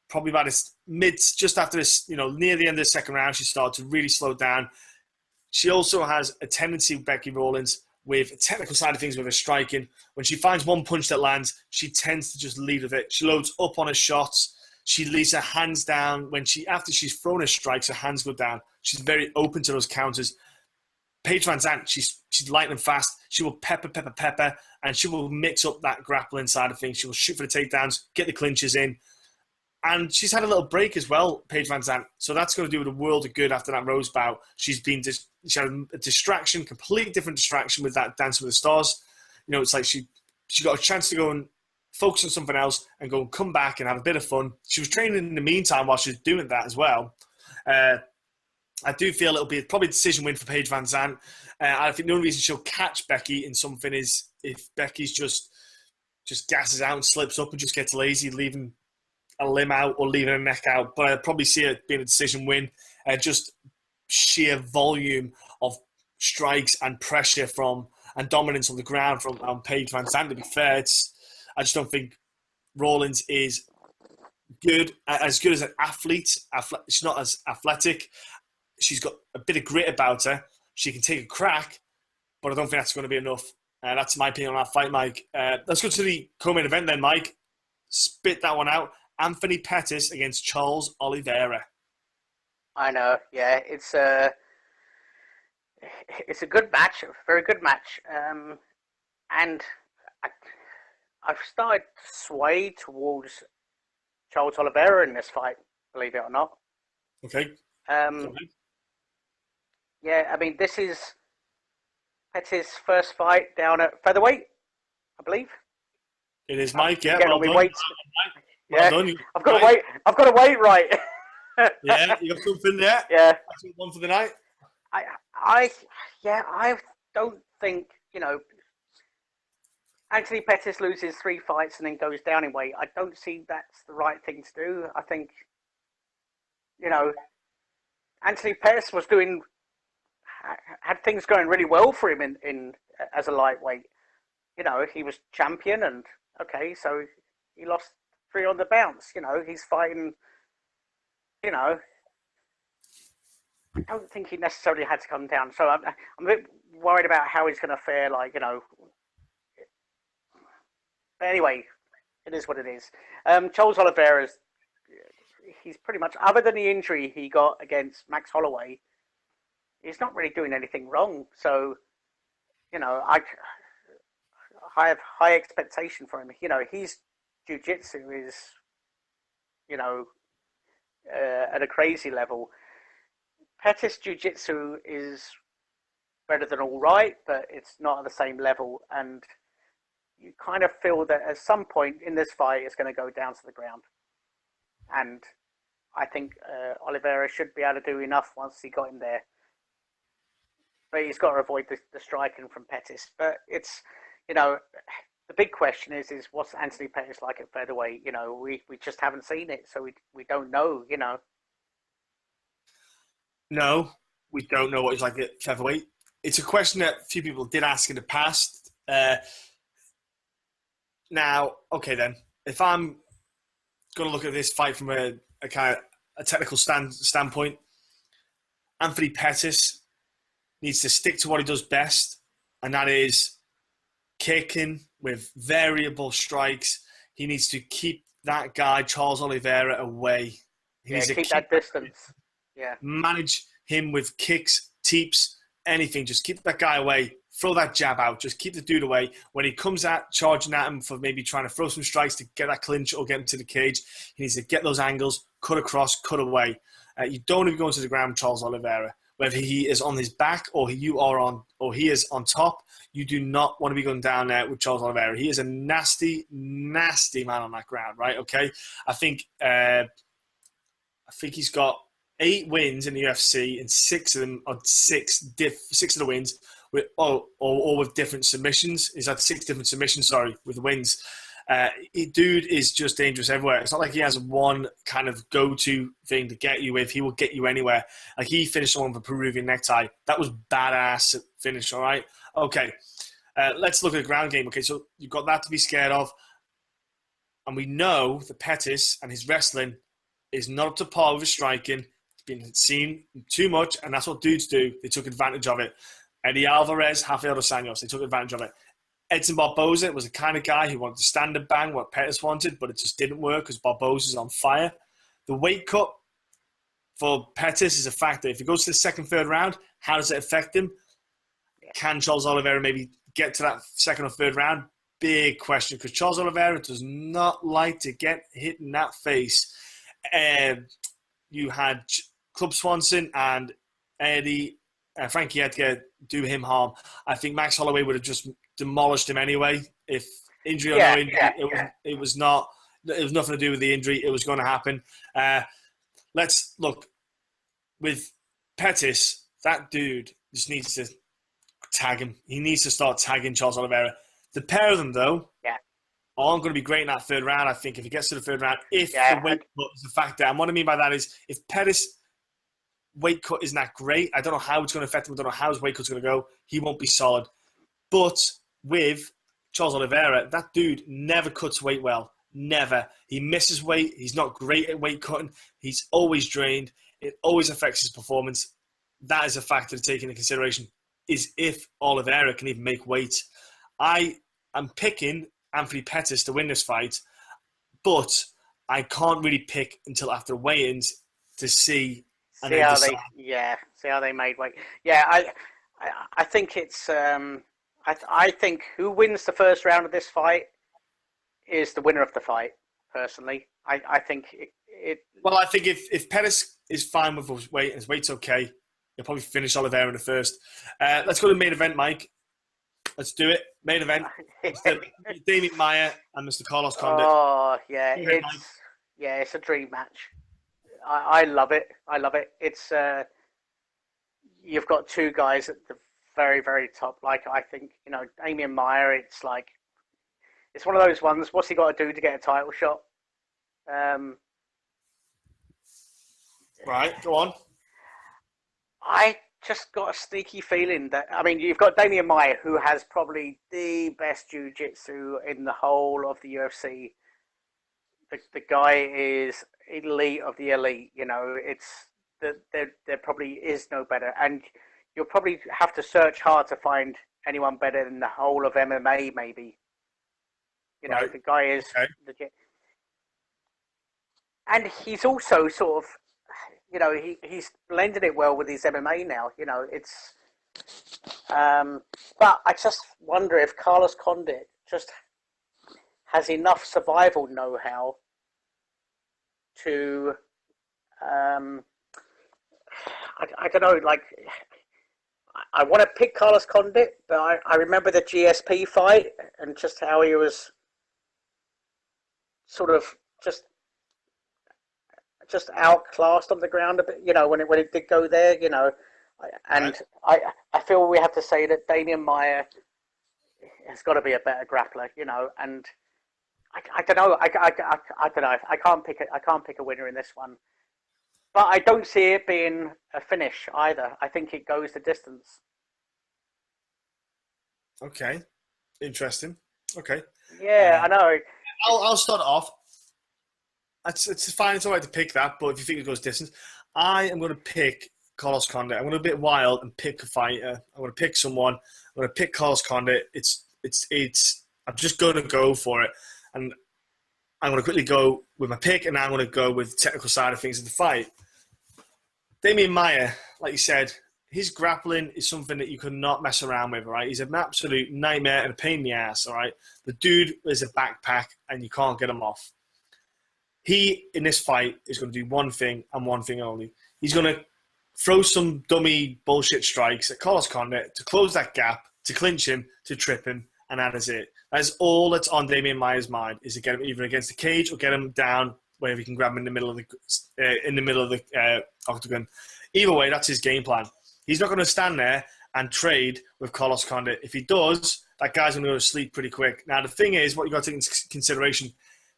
probably about just after this, near the end of the second round, she started to really slow down. She also has a tendency, Becky Rawlins, with a technical side of things with her striking. When she finds one punch that lands, she tends to just lead with it. She loads up on her shots. She leaves her hands down. After she's thrown her strikes, her hands go down. She's very open to those counters. Paige Van Zandt, she's lightning fast. She will pepper, and she will mix up that grappling side of things. She will shoot for the takedowns, get the clinches in. And she's had a little break as well, Paige Van Zandt. So that's going to do with a world of good after that Rose bout. She had a distraction, complete different distraction with that Dancing with the Stars. It's like she got a chance to go and focus on something else and go and come back and have a bit of fun. She was training in the meantime while she was doing that as well. I do feel it'll be probably a decision win for Paige Van Zandt. I think the only reason she'll catch Becky in something is if Becky's just gasses out and slips up and just gets lazy, leaving a limb out or leaving a neck out. But I'd probably see it being a decision win. Just sheer volume of strikes and pressure and dominance on the ground from Paige Van Zandt. To be fair, I just don't think Rawlins is as good as an athlete. She's not as athletic. She's got a bit of grit about her. She can take a crack, but I don't think that's going to be enough. That's my opinion on that fight, Mike. Let's go to the co-main event then, Mike. Spit that one out. Anthony Pettis against Charles Oliveira. I know, yeah. It's a good match, a very good match. And I've started to sway towards Charles Oliveira in this fight, believe it or not. Okay. Yeah, I mean, this is Pettis' first fight down at featherweight, I believe. It is, Mike. Yeah, well done. Weights. Well yeah, done. I've got to wait right. Yeah, you got something there? Yeah. That's one for the night. I don't think, Anthony Pettis loses 3 fights and then goes down in weight. I don't see that's the right thing to do. I think, you know, Anthony Pettis had things going really well for him in as a lightweight. He was champion, and okay, so he lost 3 on the bounce. He's fighting. I don't think he necessarily had to come down. So I'm a bit worried about how he's going to fare. But anyway, it is what it is. Charles Oliveira's. He's pretty much, other than the injury he got against Max Holloway, he's not really doing anything wrong. So, I have high expectation for him. His jiu-jitsu is, at a crazy level. Pettis jiu-jitsu is better than all right, but it's not at the same level. And you kind of feel that at some point in this fight, it's going to go down to the ground. And I think Oliveira should be able to do enough once he got him there. But he's got to avoid the striking from Pettis. But it's, the big question is what's Anthony Pettis like at featherweight? We just haven't seen it, so we don't know, No, we don't know what he's like at featherweight. It's a question that a few people did ask in the past. Now, okay then, if I'm going to look at this fight from a kind of a technical standpoint, Anthony Pettis needs to stick to what he does best, and that is kicking with variable strikes. He needs to keep that guy, Charles Oliveira, away. He needs to keep that distance. Yeah. Manage him with kicks, teeps, anything. Just keep that guy away. Throw that jab out. Just keep the dude away. When he comes out charging at him for maybe trying to throw some strikes to get that clinch or get him to the cage, he needs to get those angles, cut across, cut away. You don't want to be going to the ground, Charles Oliveira. Whether he is on his back or he is on top, you do not want to be going down there with Charles Oliveira. He is a nasty, nasty man on that ground, right? Okay, I think he's got 8 wins in the UFC, and 6 of them are six of the wins with all with different submissions. He's had 6 different submissions, with wins. Dude is just dangerous everywhere. It's not like he has one kind of go-to thing to get you with. He will get you anywhere. Like he finished one with a Peruvian necktie. That was badass finish, all right? Okay, let's look at the ground game. Okay, so you've got that to be scared of. And we know that Pettis and his wrestling is not up to par with his striking. It's been seen too much, and that's what dudes do. They took advantage of it. Eddie Alvarez, Rafael dos Anjos, they took advantage of it. Edson Barboza was the kind of guy who wanted to stand and bang what Pettis wanted, but it just didn't work because Barboza's on fire. The weight cut for Pettis is a factor. If he goes to the second, third round, how does it affect him? Can Charles Oliveira maybe get to that second or third round? Big question, because Charles Oliveira does not like to get hit in that face. You had Club Swanson and Frankie Edgar do him harm. I think Max Holloway would have just demolished him anyway. If injury or no injury, it was not. It was nothing to do with the injury. It was going to happen. Let's look with Pettis. That dude just needs to tag him. He needs to start tagging Charles Oliveira. The pair of them, though, aren't going to be great in that third round. I think if he gets to the third round, if the weight cut is a factor, and what I mean by that is if Pettis' weight cut isn't that great, I don't know how it's going to affect him. I don't know how his weight cut's going to go. He won't be solid. But with Charles Oliveira, that dude never cuts weight well. Never. He misses weight. He's not great at weight cutting. He's always drained. It always affects his performance. That is a factor to take into consideration, is if Oliveira can even make weight. I am picking Anthony Pettis to win this fight, but I can't really pick until after weigh-ins to see how they made weight. Yeah, I think it's I think who wins the first round of this fight is the winner of the fight. Personally, I think it. Well, I think if Pettis is fine with his weight and his weight's okay, he'll probably finish Oliveira in the first. Let's go to the main event, Mike. Let's do it. Main event. Damian Maia and Mr. Carlos Condit. Oh yeah, it's a dream match. I love it. I love it. It's you've got two guys at the very, very top. Like I think, Damian Maia. It's like it's one of those ones. What's he got to do to get a title shot? Right, go on. I just got a sneaky feeling that you've got Damian Maia, who has probably the best jiu-jitsu in the whole of the UFC. The guy is elite of the elite. It's there probably is no better, and you'll probably have to search hard to find anyone better than the whole of MMA. Maybe Right. the guy is Okay. legit, and he's also sort of he's blended it well with his MMA now. It's but I just wonder if Carlos Condit just has enough survival know-how to I don't know, like I want to pick Carlos Condit, but I remember the GSP fight and just how he was sort of just outclassed on the ground a bit, when it did go there, and Right. I feel we have to say that Damian Maia has got to be a better grappler, and I don't know, I don't know, I can't pick a winner in this one, but I don't see it being a finish either. I think it goes the distance. Okay. Interesting. Okay. Yeah, I know. I'll start it off. It's fine. It's all right to pick that, but if you think it goes distance, I am going to pick Carlos Condit. I'm going to be a bit wild and pick a fighter. I'm going to pick someone. I'm going to pick Carlos Condit. I'm just going to go for it, and I'm going to quickly go with my pick, and I'm going to go with the technical side of things of the fight. Damian Maia, like you said, his grappling is something that you could not mess around with, all right? He's an absolute nightmare and a pain in the ass, all right? The dude is a backpack, and you can't get him off. He, in this fight, is going to do one thing and one thing only. He's going to throw some dummy bullshit strikes at Carlos Condit to close that gap, to clinch him, to trip him, and that is it. That is all that's on Damian Maia's mind, is to get him either against the cage or get him down where he can grab him in the middle of the octagon. Either way, that's his game plan. He's not going to stand there and trade with Carlos Condit. If he does, that guy's going to go to sleep pretty quick. Now, the thing is, what you've got to take into consideration,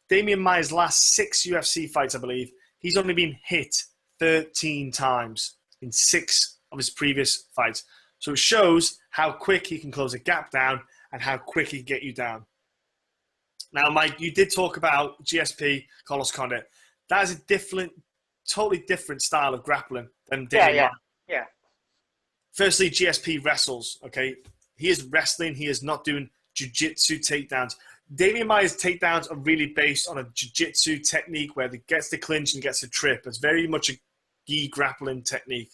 Damian Maia's last 6 UFC fights, I believe, he's only been hit 13 times in 6 of his previous fights. So it shows how quick he can close a gap down and how quick he can get you down. Now, Mike, you did talk about GSP, Carlos Condit. That is a totally different style of grappling than Damian Maia. Yeah. Firstly, GSP wrestles, okay? He is wrestling. He is not doing jiu-jitsu takedowns. Damian Maia's takedowns are really based on a jiu-jitsu technique where he gets the clinch and gets the trip. It's very much a gi grappling technique.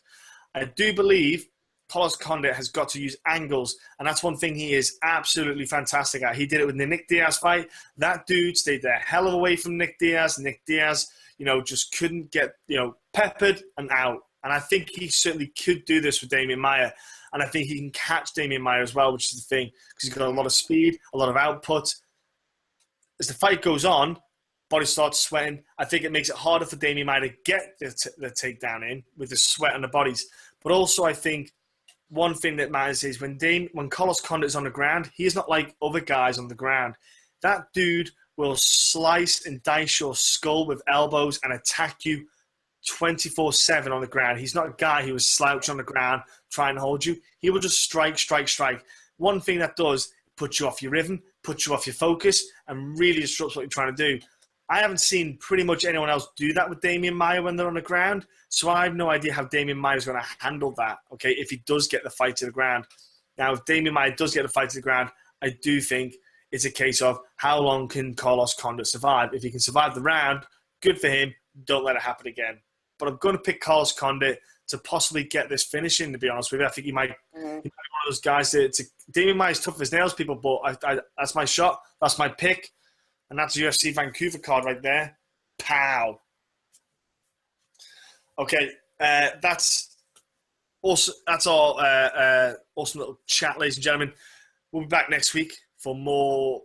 I do believe Carlos Condit has got to use angles, and that's one thing he is absolutely fantastic at. He did it with the Nick Diaz fight. That dude stayed the hell of away from Nick Diaz. Nick Diaz, just couldn't get, peppered and out. And I think he certainly could do this with Damian Maia. And I think he can catch Damian Maia as well, which is the thing, because he's got a lot of speed, a lot of output. As the fight goes on, body starts sweating. I think it makes it harder for Damian Maia to get the takedown in with the sweat on the bodies. But also I think one thing that matters is when Carlos Condit is on the ground, he is not like other guys on the ground. That dude will slice and dice your skull with elbows and attack you 24/7 on the ground. He's not a guy who will slouch on the ground, try and hold you. He will just strike. One thing that does, put you off your rhythm, put you off your focus, and really disrupts what you're trying to do. I haven't seen pretty much anyone else do that with Damian Maia when they're on the ground, so I have no idea how Damian Maia is going to handle that, okay, if he does get the fight to the ground. Now, if Damian Maia does get the fight to the ground, I do think it's a case of how long can Carlos Condit survive. If he can survive the round, good for him. Don't let it happen again. But I'm going to pick Carlos Condit to possibly get this finish in, to be honest with you. I think he might be one of those guys Damian Maia is tough as nails, people, but that's my shot. That's my pick. And that's UFC Vancouver card right there. Pow. Okay, that's our awesome little chat, ladies and gentlemen. We'll be back next week for more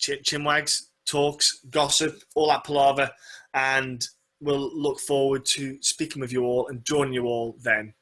chinwags, talks, gossip, all that palaver. And we'll look forward to speaking with you all and joining you all then.